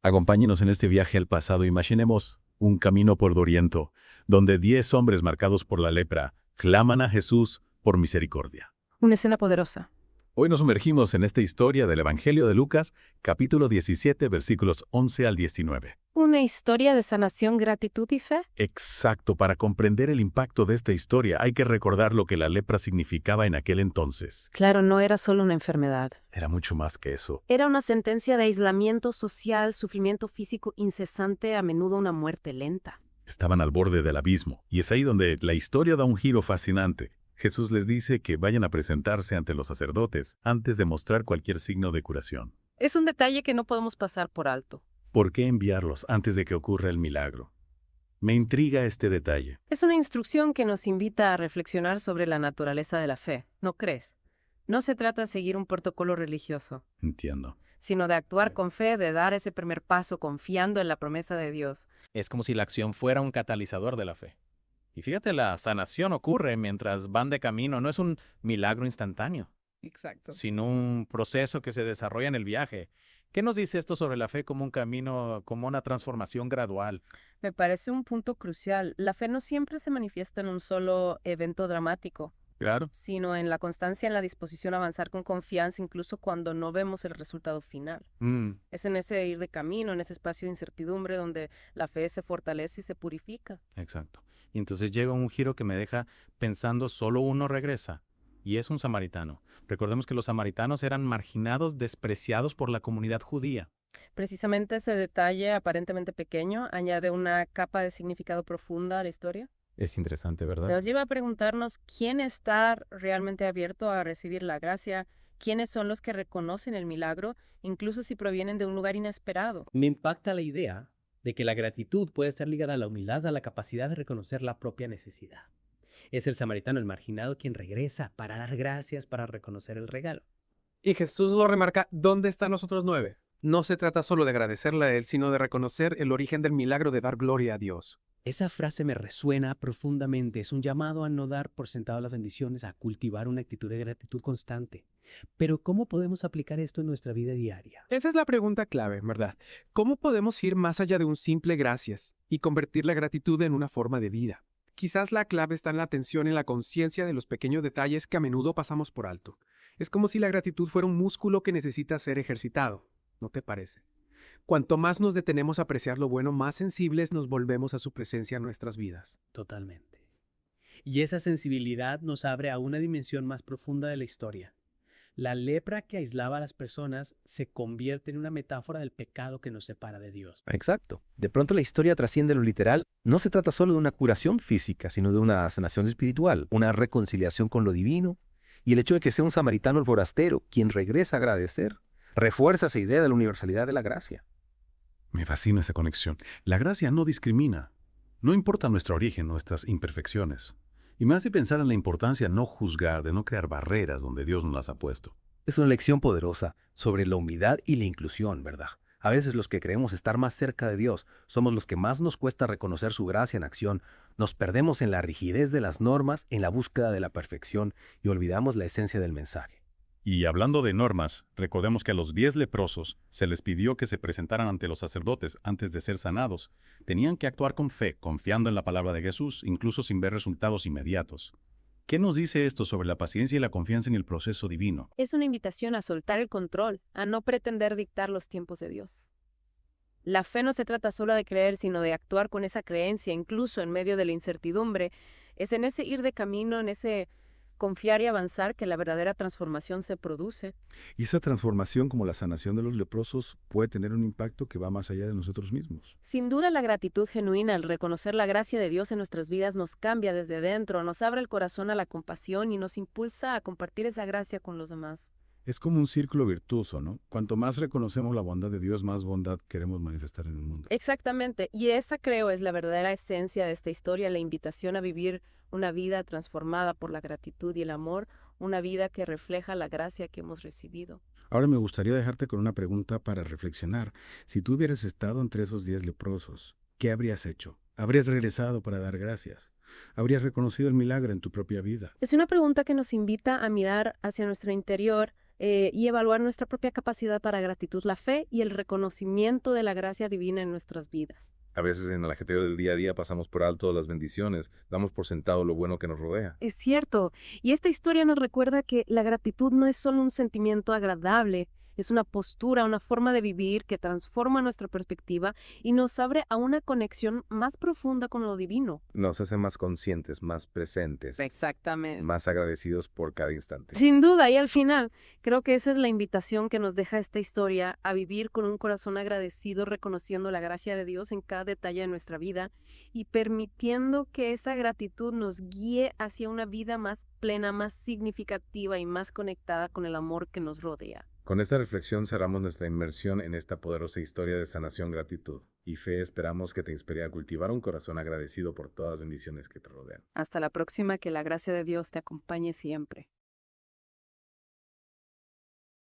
Acompáñenos en este viaje al pasado. Imaginemos un camino por Doriento, donde 10 hombres marcados por la lepra claman a Jesús por misericordia. Una escena poderosa. Hoy nos sumergimos en esta historia del Evangelio de Lucas, capítulo 17, versículos 11 al 19. Una historia de sanación, gratitud y fe. Exacto, para comprender el impacto de esta historia hay que recordar lo que la lepra significaba en aquel entonces. Claro, no era solo una enfermedad. Era mucho más que eso. Era una sentencia de aislamiento social, sufrimiento físico incesante, a menudo una muerte lenta. Estaban al borde del abismo, y es ahí donde la historia da un giro fascinante. Jesús les dice que vayan a presentarse ante los sacerdotes antes de mostrar cualquier signo de curación. Es un detalle que no podemos pasar por alto. ¿Por qué enviarlos antes de que ocurra el milagro? Me intriga este detalle. Es una instrucción que nos invita a reflexionar sobre la naturaleza de la fe, ¿no crees? No se trata de seguir un protocolo religioso, Entiendo. sino de actuar con fe, de dar ese primer paso confiando en la promesa de Dios. Es como si la acción fuera un catalizador de la fe. Y fíjate, la sanación ocurre mientras van de camino, no es un milagro instantáneo, Exacto. sino un proceso que se desarrolla en el viaje. ¿Qué nos dice esto sobre la fe como un camino, como una transformación gradual? Me parece un punto crucial. La fe no siempre se manifiesta en un solo evento dramático, Claro. sino en la constancia, en la disposición a avanzar con confianza, incluso cuando no vemos el resultado final. Es en ese ir de camino, en ese espacio de incertidumbre, donde la fe se fortalece y se purifica. Exacto. Y entonces llega un giro que me deja pensando, solo uno regresa, y es un samaritano. Recordemos que los samaritanos eran marginados, despreciados por la comunidad judía. Precisamente ese detalle aparentemente pequeño añade una capa de significado profunda a la historia. Es interesante, ¿verdad? Nos lleva a preguntarnos quién está realmente abierto a recibir la gracia, quiénes son los que reconocen el milagro, incluso si provienen de un lugar inesperado. Me impacta la idea de que la gratitud puede estar ligada a la humildad, a la capacidad de reconocer la propia necesidad. Es el samaritano, el marginado, quien regresa para dar gracias, para reconocer el regalo. Y Jesús lo remarca, ¿dónde están los otros 9? No se trata solo de agradecerle a Él, sino de reconocer el origen del milagro de dar gloria a Dios. Esa frase me resuena profundamente. Es un llamado a no dar por sentado las bendiciones, a cultivar una actitud de gratitud constante. Pero ¿cómo podemos aplicar esto en nuestra vida diaria? Esa es la pregunta clave, ¿verdad? ¿Cómo podemos ir más allá de un simple gracias y convertir la gratitud en una forma de vida? Quizás la clave está en la atención y la conciencia de los pequeños detalles que a menudo pasamos por alto. Es como si la gratitud fuera un músculo que necesita ser ejercitado, ¿no te parece? Cuanto más nos detenemos a apreciar lo bueno, más sensibles nos volvemos a su presencia en nuestras vidas. Totalmente. Y esa sensibilidad nos abre a una dimensión más profunda de la historia. La lepra que aislaba a las personas se convierte en una metáfora del pecado que nos separa de Dios. Exacto. De pronto la historia trasciende lo literal. No se trata solo de una curación física, sino de una sanación espiritual, una reconciliación con lo divino. Y el hecho de que sea un samaritano el forastero, quien regresa a agradecer, refuerza esa idea de la universalidad de la gracia. Me fascina esa conexión. La gracia no discrimina. No importa nuestro origen, nuestras imperfecciones. Y me hace pensar en la importancia de no juzgar, de no crear barreras donde Dios nos las ha puesto. Es una lección poderosa sobre la humildad y la inclusión, ¿verdad? A veces los que creemos estar más cerca de Dios somos los que más nos cuesta reconocer su gracia en acción. Nos perdemos en la rigidez de las normas, en la búsqueda de la perfección y olvidamos la esencia del mensaje. Y hablando de normas, recordemos que a los 10 leprosos se les pidió que se presentaran ante los sacerdotes antes de ser sanados. Tenían que actuar con fe, confiando en la palabra de Jesús, incluso sin ver resultados inmediatos. ¿Qué nos dice esto sobre la paciencia y la confianza en el proceso divino? Es una invitación a soltar el control, a no pretender dictar los tiempos de Dios. La fe no se trata solo de creer, sino de actuar con esa creencia, incluso en medio de la incertidumbre. Es en ese ir de camino, en ese confiar y avanzar que la verdadera transformación se produce. Y esa transformación, como la sanación de los leprosos, puede tener un impacto que va más allá de nosotros mismos. Sin duda, la gratitud genuina al reconocer la gracia de Dios en nuestras vidas nos cambia desde dentro, nos abre el corazón a la compasión y nos impulsa a compartir esa gracia con los demás. Es como un círculo virtuoso, ¿no? Cuanto más reconocemos la bondad de Dios, más bondad queremos manifestar en el mundo. Exactamente, y esa creo es la verdadera esencia de esta historia, la invitación a vivir una vida transformada por la gratitud y el amor, una vida que refleja la gracia que hemos recibido. Ahora me gustaría dejarte con una pregunta para reflexionar. Si tú hubieras estado entre esos 10 leprosos, ¿qué habrías hecho? ¿Habrías regresado para dar gracias? ¿Habrías reconocido el milagro en tu propia vida? Es una pregunta que nos invita a mirar hacia nuestro interior, y evaluar nuestra propia capacidad para gratitud, la fe y el reconocimiento de la gracia divina en nuestras vidas. A veces en el ajetreo del día a día pasamos por alto las bendiciones, damos por sentado lo bueno que nos rodea. Es cierto, y esta historia nos recuerda que la gratitud no es solo un sentimiento agradable, es una postura, una forma de vivir que transforma nuestra perspectiva y nos abre a una conexión más profunda con lo divino. Nos hace más conscientes, más presentes, Exactamente. más agradecidos por cada instante. Sin duda, y al final, creo que esa es la invitación que nos deja esta historia, a vivir con un corazón agradecido, reconociendo la gracia de Dios en cada detalle de nuestra vida y permitiendo que esa gratitud nos guíe hacia una vida más plena, más significativa y más conectada con el amor que nos rodea. Con esta reflexión cerramos nuestra inmersión en esta poderosa historia de sanación, gratitud y fe. Esperamos que te inspire a cultivar un corazón agradecido por todas las bendiciones que te rodean. Hasta la próxima, que la gracia de Dios te acompañe siempre.